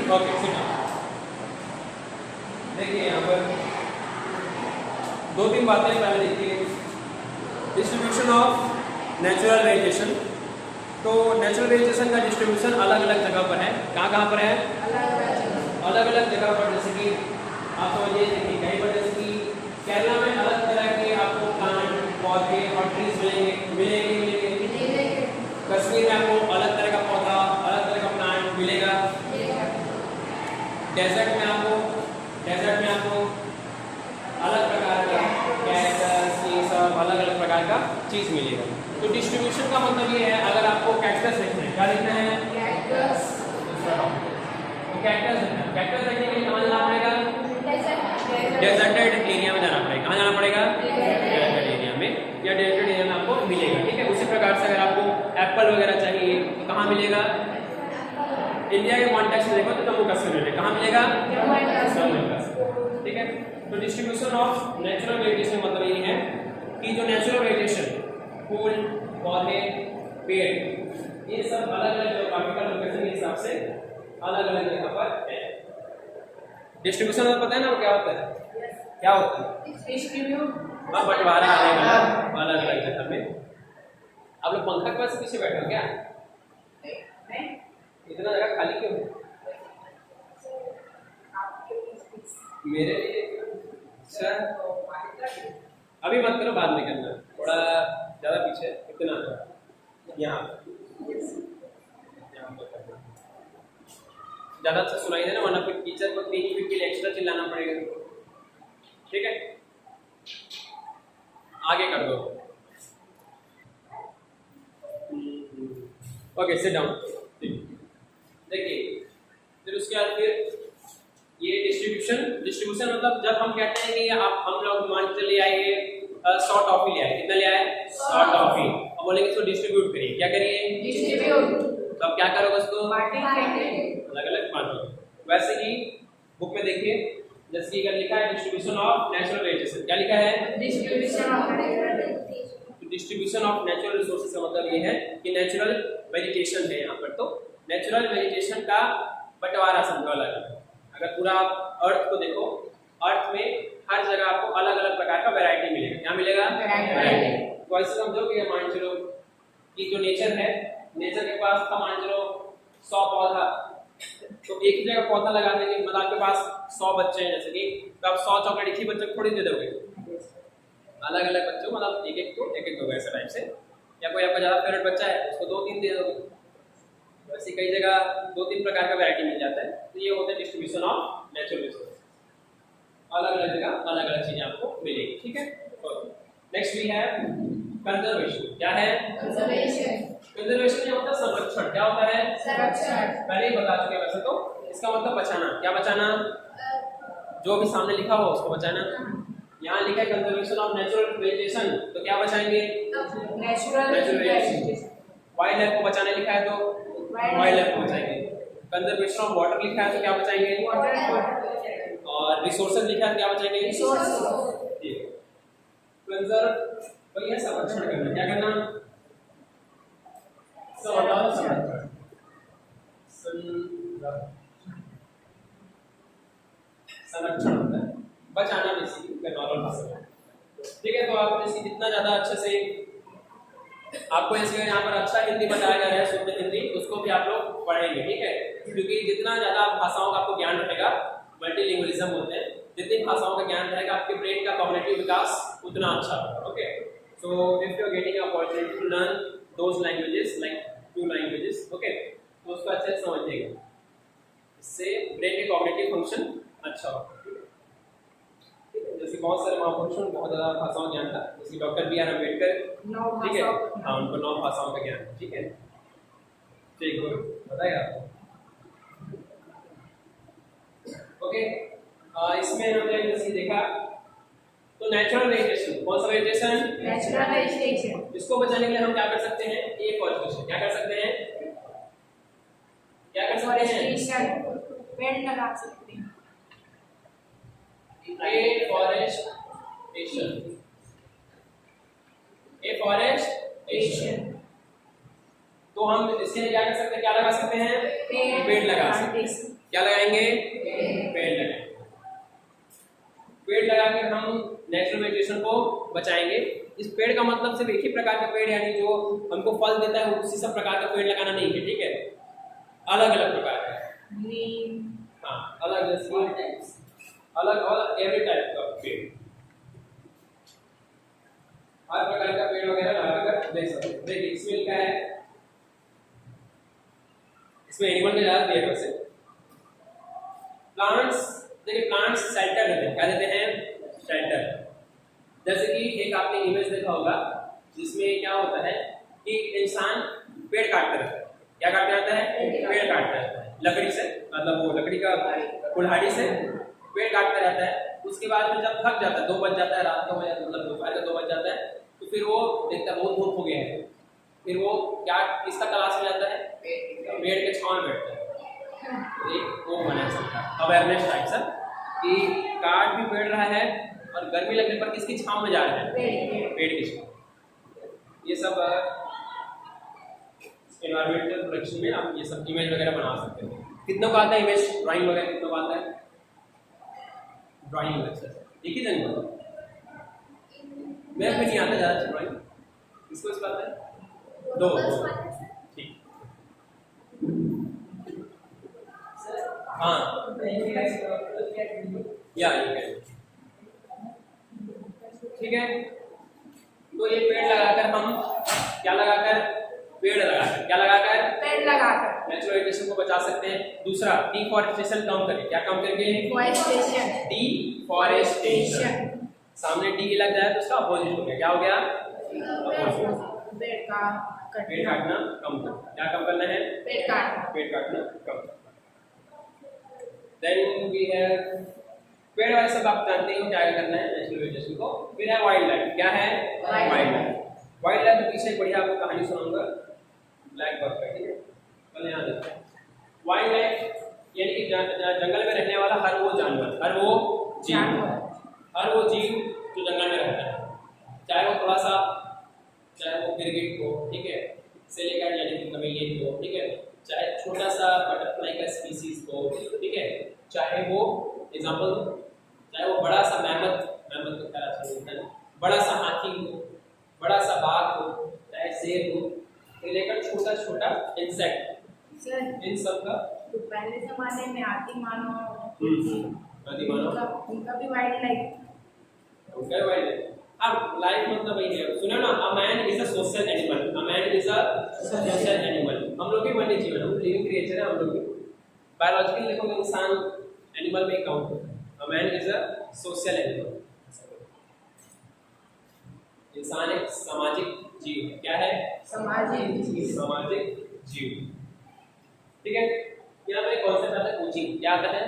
Okay सुना, देखिए यहाँ पर दो तीन बातें पहले देखिए। Distribution of natural vegetation. तो नेचुरल वेजिटेशन का डिस्ट्रीब्यूशन अलग अलग जगह पर है। कहाँ कहाँ पर है? अलग अलग जगह पर। जैसे कि आप समझिए, देखिए कहीं पर जैसे कि केरला में अलग तरह के आपको प्लांट पौधे और ट्रीज मिलेंगे। कश्मीर में आपको अलग तरह का पौधा, अलग तरह का प्लांट मिलेगा। डेजर्ट में आपको अलग प्रकार का कैक्टस, ये सब अलग अलग प्रकार का चीज मिलेगा। तो डिस्ट्रीब्यूशन का मतलब ये है, अगर आपको कैक्टस देखना है, क्या देखना है? कैक्टस। तो कैक्टस देखना है, कैक्टस देखने के लिए कहाँ जाना पड़ेगा? डेजर्टेड एरिया में जाना पड़ेगा। कहाँ जाना पड़ेगा? डेजर्टेड एरिया में, या डेजर्टेड एरिया में आपको मिलेगा। ठीक है, उसी प्रकार से अगर आपको एप्पल वगैरह चाहिए तो कहाँ मिलेगा? इंडिया के कॉन्टेक्स्ट में देखो तो जम्मू कश्मीर में। कहाँ मिलेगा? जम्मू कश्मीर। ठीक है, तो डिस्ट्रीब्यूशन ऑफ नेचुरल वेजिटेशन मतलब ये है कि जो नेचुरल वेजिटेशन, फूल, पौधे, पेड़, ये सब अलग अलग ज्योग्राफिकल लोकेशन के हिसाब से अलग अलग जगह पर है। डिस्ट्रीब्यूशन में पता है ना वो क्या होता है? क्या होता है? डिस्ट्रीब्यूट, बंटवारा अलग अलग जगह में। आप लोग पंखा के पास पीछे बैठे हो क्या? नहीं, इतना जगह खाली क्यों है? मेरे लिए सर अभी मत करो, बाद में करना, थोड़ा ज़्यादा पीछे, इतना यहाँ ज़्यादा अच्छा सुनाई देना, वरना फिर टीचर को 3 मिनट के लिए एक्स्ट्रा चिल्लाना पड़ेगा। ठीक है, आगे कर दो। Okay, sit down. देखिए फिर उसके बाद फिर ये डिस्ट्रीब्यूशन मतलब जब हम कहते हैं कि आप हम लोग मान के ले आए 100 टॉफी ले आए। कितना ले आए? 100 टॉफी। अब बोलेंगे इसको डिस्ट्रीब्यूट करिए। क्या करिए? डिस्ट्रीब्यूट। तो अब क्या करोगे उसको? अलग अलग बांटोगे। वैसे ही बुक में देखिए, जैसे कि लिखा है डिस्ट्रीब्यूशन ऑफ नेचुरल वेजिटेशन। क्या लिखा है? डिस्ट्रीब्यूशन ऑफ नेचुरल रिसोर्सेज का मतलब ये है कि नेचुरल वेजिटेशन है यहाँ पर। तो नेचुरल वेजिटेशन का बंटवारा समझो अलग। अगर पूरा अर्थ को देखो, अर्थ में हर जगह आपको अलग अलग प्रकार का वैरायटी मिलेगा। क्या मिलेगा? वैरायटी। तो ऐसे समझो कि मान चलो कि जो नेचर है, नेचर के पास था मान चलो 100 पौधा, तो एक ही जगह पौधा लगा देंगे, मतलब आपके पास 100 बच्चे हैं जैसे कि, तो आप 100 चॉकलेट एक ही बच्चे को थोड़ी दे दोगे, अलग अलग बच्चों मतलब एक एक दो ऐसे टाइप से। या कोई आपका ज़्यादा फेवरेट बच्चा है उसको 2-3 दे दोगे। वैसे कई जगह 2-3 प्रकार का वैरायटी मिल जाता है। तो ये होता है डिस्ट्रीब्यूशन ऑफ नेचुरल रिसोर्स। अलग अलग जगह अलग अलग चीजें आपको मिलेगी। ठीक है, नेक्स्ट वी है कंजर्वेशन। क्या है? कंजर्वेशन होता है संरक्षण। क्या होता है? संरक्षण। पहले ही बता चुके वैसे तो। इसका मतलब बचाना। क्या बचाना? जो भी सामने लिखा हो उसको बचाना। यहाँ लिखा है कंजर्वेशन ऑफ नेचुरल वेजिटेशन, तो क्या बचाएंगे? Natural vegetation. वाइल्ड लाइफ को बचाने लिखा है तो वाइल्ड लाइफ को बचाएंगे। कंजर्वेशन ऑफ वाटर लिखा है तो क्या बचाएंगे? वाटर। और रिसोर्सेज लिखा है तो क्या बचाएंगे? रिसोर्सेज। ठीक है, कंजर्व वही है संरक्षण करना। क्या करना? संरक्षण होता है बचाना, बेसिकली नॉर्मल भाषा में। ठीक है, तो आप जैसे जितना ज्यादा अच्छे से आपको जैसे यहाँ पर अच्छा हिंदी बताया जा रहा है, शुद्ध हिंदी, उसको भी आप लोग पढ़ेंगे। ठीक है, क्योंकि जितना ज्यादा भाषाओं का आपको ज्ञान रहेगा, मल्टीलिंगुअलिज्म होते हैं, जितनी भाषाओं का ज्ञान रहेगा आपके ब्रेन का कॉग्निटिव विकास उतना अच्छा होगा। Okay, so if you are getting opportunity to learn those languages like 2 languages, okay, तो उसको अच्छे से समझिएगा, इससे ब्रेन के कॉग्निटिव फंक्शन अच्छा होगा। जैसे बहुत सारे महापुरुषों को बहुत ज़्यादा भाषाओं ज्ञान था, जैसे डॉक्टर B.R. अम्बेडकर। ठीक है, हाँ, उनको 9 भाषाओं का ज्ञान। ठीक है, ठीक है, बताएगा आपको। ओके, इसमें हमने जैसे देखा तो नेचुरल वेजिटेशन। कौन सा वेजिटेशन? Natural vegetation. इसको बचाने के लिए हम क्या कर सकते हैं? एक और क्वेश्चन क्या कर सकते हैं? क्या कर सकते हैं? पेड़ लगा सकते हैं। तो हम इसके लिए क्या कर सकते हैं, क्या लगा सकते हैं, पेड़ लगा सकते हैं। क्या लगाएंगे, पेड़ लगाएंगे। पेड़ लगाकर हम नेचुरल वेजिटेशन को बचाएंगे। इस पेड़ का मतलब सिर्फ एक ही प्रकार का पेड़ यानी जो हमको फल देता है उसी सब प्रकार का पेड़ लगाना नहीं है, ठीक है, अलग अलग प्रकार का, हाँ अलग अलग अलग एवरी टाइप का पेड़, हर प्रकार का पेड़ वगैरह लगाकर देख सकते हैं। देखिए इसमें क्या है, इसमें एनिमल के ज्यादा पेड़ से प्लांट्स, देखिए प्लांट्स शेल्टर देते हैं, क्या देते हैं, शेल्टर। जैसे कि एक आपने इमेज देखा होगा जिसमें क्या होता है कि इंसान पेड़ काटते रहता है, क्या काटते रहता है, पेड़ काटते रहता है लकड़ी से, मतलब वो लकड़ी का कुल्हाड़ी से पेड़ काटते रहता है। उसके बाद में जब थक जाता है, 2 बज जाता है रात को, मतलब दोपहर का 2 बज जाता है, तो फिर वो देखता है बहुत धूप हो गया है, फिर वो क्या किसका तलाश में जाता है, पेड़ के छांव में बैठता है। एक वो बना सकता है अवेयरनेस टाइप सा कि काट भी पेड़ रहा है और गर्मी लगने पर किसकी छांव में जा रहा है, पेड़ की छांव। ये सब एनवायरमेंटल प्रोटेक्शन में आप ये सब इमेज वगैरह बना सकते हो। कितनों का आता है इमेज ड्राइंग वगैरह, कितनों का आता है ड्राइंग? अच्छा एक ही दिन में मेरे को नहीं आता ज़्यादा ड्राइंग, किसको इसका आता है, 2 ठीक, हाँ या ठीक है। तो ये पेड़ लगाकर हम क्या लगाकर, पेड़ लगाकर, क्या लगाकर, पेड़ लगाकर नेचुरल वेजिटेशन को बचा सकते हैं। दूसरा डिफॉरेस्टेशन कम करें, क्या कम करेंगे, डिफॉरेस्टेशन। सामने डी लग जाए तो उसका अपोजिट हो गया, क्या हो गया, पेड़ काटना कम करना। क्या कम करना है, पेड़ काटना कम करना। देन वी हैव पेड़ वाले सब आप जानते हो क्या करना है नेचुरल वेजिटेशन को। फिर है वाइल्ड लाइफ, क्या है, वाइल्ड लाइफ। वाइल्ड लाइफ के पीछे बढ़िया आपको कहानी सुनाऊंगा ब्लैक बर्ड का, ठीक है, पहले यहाँ देखते हैं। वाइल्ड लाइफ यानी कि जंगल में रहने वाला हर वो जानवर, हर वो जीव जो जंगल में रहता है, चाहे वो थोड़ा सा, चाहे वो गिरगिट हो, ठीक है, से लेकर यानी कि कमेलियन हो, ठीक है, चाहे छोटा सा बटरफ्लाई का स्पीसीज हो, ठीक है, चाहे वो एग्जांपल, चाहे वो बड़ा सा मैमथ को क्या बोलते हैं, बड़ा सा हाथी हो, बड़ा सा बाघ हो, चाहे शेर हो, से लेकर छोटा छोटा इंसेक्ट, इन सब का तो पहले जमाने में हाथी मानो उनका भी वाइल्ड लाइफ, उनका वाइल्ड लाइफ। अब लाइफ मतलब वही है, सुनो ना, a man is a social animal, a man is a social animal. हम लोग भी वन्य जीव है, हम लिविंग क्रिएचर है, हम लोग भी बायोलॉजिकली देखोगे इंसान एनिमल में काउंट होता है। A man is a social animal, इंसान एक सामाजिक जीव है। क्या है, सामाजिक जीव, ठीक है। यहाँ पे कॉन्सेप्ट आता है कोचिंग, क्या आता है,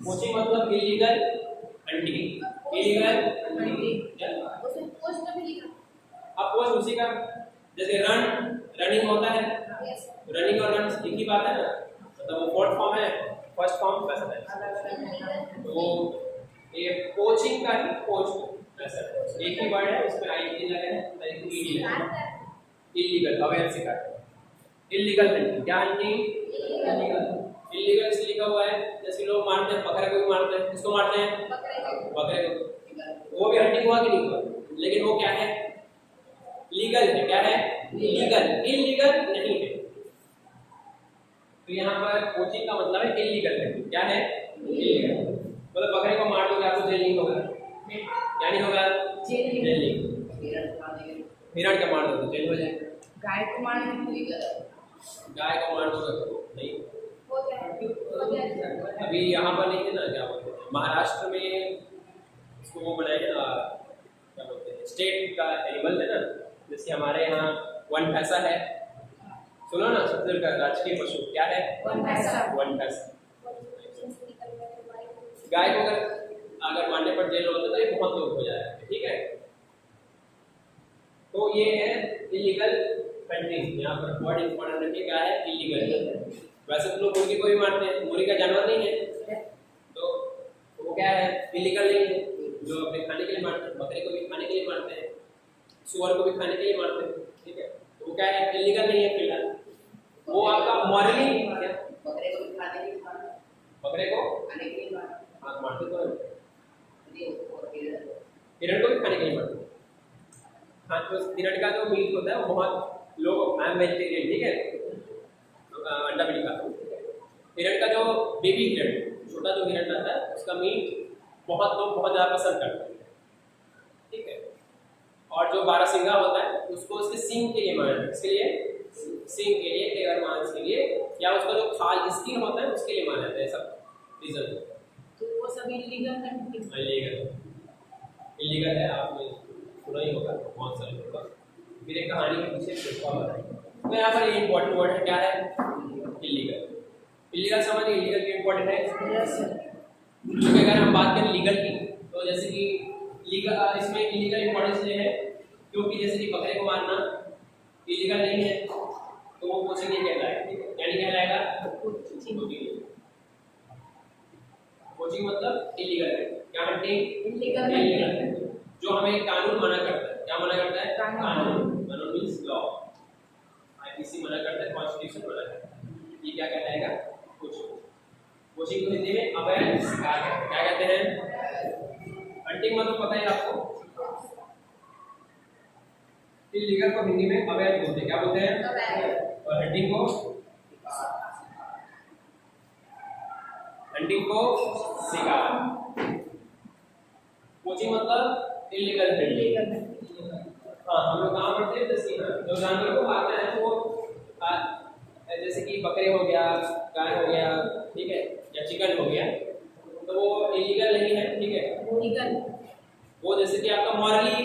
कोचिंग मतलब इलीगल हंटिंग, अब पोस्ट उसी का, जैसे रनिंग होता है, रनिंग और रन एक ही बात है ना, मतलब वो फोर्थ फॉर्म है, फर्स्ट फॉर्म कैसा है, तो ये कोचिंग का ही कोच ऐसा एक ही वर्ड है, उसमें आई लगा है, इलीगल अवेयर से काट, इलीगल हंटिंग, क्या हंटिंग, इलीगल इसलिए लिखा हुआ है, जैसे लोग मारते हैं बकरे को भी मारते हैं, किसको मारते हैं, बकरे को, वो भी हंटिंग हुआ कि नहीं हुआ, लेकिन वो क्या है, लीगल है, क्या है, लीगल, इलीगल नहीं है। तो यहाँ पर कोचिंग का मतलब है इलीगल है, क्या है, इलीगल, मतलब बकरे को मार दोगे आपको जेल नहीं होगा, यानी होगा जेल नहीं, हिरण का मार दोगे जेल हो जाएगा, गाय को मारना दोगे नहीं। अभी यहाँ पर नहीं है ना, क्या बोलते हैं, महाराष्ट्र में इसको वो बनाए ना, क्या बोलते हैं, स्टेट का एनिमल है ना, जैसे हमारे यहाँ वन भैंसा है, सुनो ना, छत्तीसगढ़ का राजकीय पशु क्या है, वन भैंसा। गाय को अगर मारने पर जेल होता तो ये बहुत लोग हो जाएगा, ठीक है। तो ये है इलीगल हंटिंग, यहाँ पर वर्ड इंपॉर्टेंट रखिए, क्या है, इलीगल। वैसे तो लोग मुर्गी को भी मारते हैं, मुर्गी का जानवर नहीं है, तो वो क्या है, इलीगल नहीं है, जो अपने खाने के लिए मारते हैं, बकरे को भी खाने के लिए मारते हैं, सुअर को भी खाने के लिए मारते हैं, ठीक है, तो वो क्या है, इलीगल नहीं है फिलहाल, वो आपका मॉरली क्या, बकरे को खाने के लिए मानो, बकरे को खाने के लिए मानो, हाँ मारते तो हैं। और हिरण को भी खाने के लिए मारते हैं। हाँ तो हिरण का जो मीट होता है वो बहुत लोग, आई एम वेजिटेरियन, ठीक है, अंडा भी नहीं खाता हूँ। हिरण का जो बेबी हिरण, छोटा जो हिरण रहता है उसका मीट बहुत लोग बहुत ज़्यादा पसंद करते हैं, ठीक है। और जो बारहसिंगा होता है उसको उसके सींग के लिए माना जाता है, इसके लिए सींग के लिए, टेगर मांस के लिए, या उसका जो खाल स्किन होता है उसके लिए माना जाता है, सब रीजन। तो वो सब इलीगल कंट्री। इलीगल है, आपने सुना ही होगा बहुत सारे लोगों का। फिर एक कहानी के पीछे छुपा हुआ है, तो यहाँ पर ये इंपॉर्टेंट वर्ड है, क्या है, इलीगल। इलीगल समझिए, इलीगल क्यों इंपॉर्टेंट है, क्योंकि अगर हम बात करें लीगल की, तो जैसे कि लीगल, इसमें इलीगल इंपॉर्टेंस ये है क्योंकि जैसे कि बकरे को मारना इलीगल नहीं है, तो वो पोचिंग नहीं कहलाएगा, ठीक है, यानी कहलाएगा पोचिंग, मतलब इलीगल है, क्या हंटिंग इलीगल है, जो हमें कानून मना करता है, क्या मना करता है, कानून। कानून मींस लॉ, आईपीसी मना करता है, कॉन्स्टिट्यूशन मना करता है, ये क्या कहलाएगा, पोचिंग। पोचिंग को हिंदी में अवैध शिकार कहते हैं, क्या कहते हैं, हंटिंग मतलब पता है आपको, इलीगल को हिंदी में अवैध बोलते हैं, क्या बोलते हैं, और हंटिंग को शिकार। पोचिंग मतलब इलीगल हंटिंग। हाँ, हम लोग कहाँ पढ़ते हैं, जैसे जो जानवर को मारते हैं वो जैसे कि बकरे हो गया, गाय हो गया, ठीक है, या चिकन हो गया, तो वो इलीगल नहीं है, ठीक है, लीगल। वो जैसे कि आपका मॉरली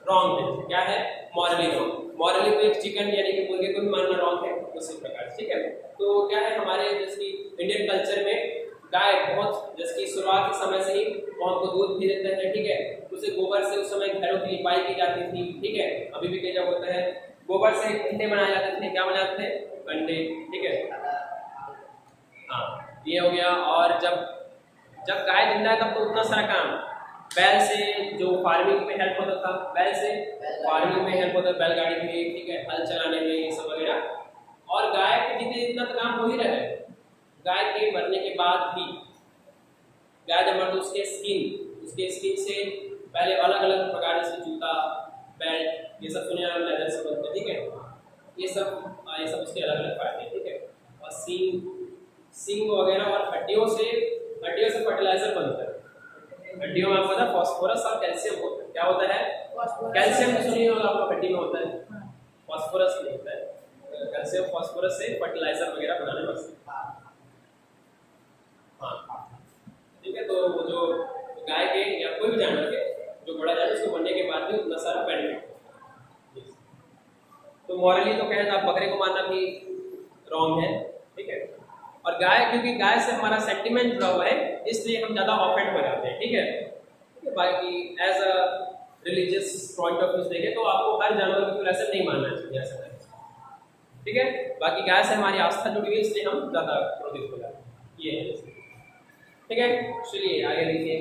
रॉन्ग है, क्या है, मॉरली रॉन्ग। मॉरली को एक चिकन यानी कि मुर्गे को भी मारना रॉन्ग है, उसी प्रकार, ठीक है। तो क्या है, हमारे जैसे कि इंडियन कल्चर में गाय बहुत, जैसे कि शुरुआत के समय से ही वो हमको दूध भी देते हैं, ठीक है, उसे गोबर से उस समय घरों की लिपाई की जाती थी, ठीक है, अभी भी क्या होता है, गोबर से कंडे बनाए जाते थे, क्या बनाते थे, कंडे, ठीक है, हाँ, ये हो गया। और जब गाय जिंदा है तब तो उतना सारा काम, बैल से जो फार्मिंग में हेल्प होता था, बैल से फार्मिंग में हेल्प होता था, बैलगाड़ी में, ठीक है, हल चलाने में, ये सब वगैरह। और गाय के जितने जितना तो काम हो ही रहा है, गाय के मरने के बाद भी, गाय जब मरती उसके स्किन से पहले अलग अलग प्रकार से जूता, बेल्ट, ये सब सुने आप, लेदर से बनते हैं, ठीक है, ये सब उसके अलग अलग फायदे हैं, ठीक है। और सींग वगैरह और हड्डियों से फर्टिलाइजर बनता है। हड्डियों में आपको पता है फास्फोरस और कैल्शियम होता है, क्या होता है, कैल्शियम तो सुनिए होगा आपको, हड्डी में होता है, फास्फोरस नहीं होता है, कैल्शियम फास्फोरस से फर्टिलाइजर वगैरह बनाने में, हाँ, ठीक है। तो वो जो गाय के या कोई भी जानवर के जो बड़ा जानवर उसको बनने के बाद भी उतना सारा बेनिफिट। तो मॉरली तो कहें आप बकरे को मारना भी रॉन्ग है, ठीक है। और गाय, क्योंकि गाय से हमारा सेंटिमेंट जुड़ा हुआ है, इसलिए हम ज़्यादा ऑफेंड हो जाते हैं, ठीक है। बाकी as a religious point of view देखें तो आपको हर जानवर को ऐसे नहीं मानना चाहिए, ऐसा नहीं, ठीक है। बाकी गाय से हमारी आस्था जुड़ी हुई है, इसलिए हम ज़्यादा क्रोधित हो जाते हैं, ये है, ठीक है। चलिए आगे देखिए।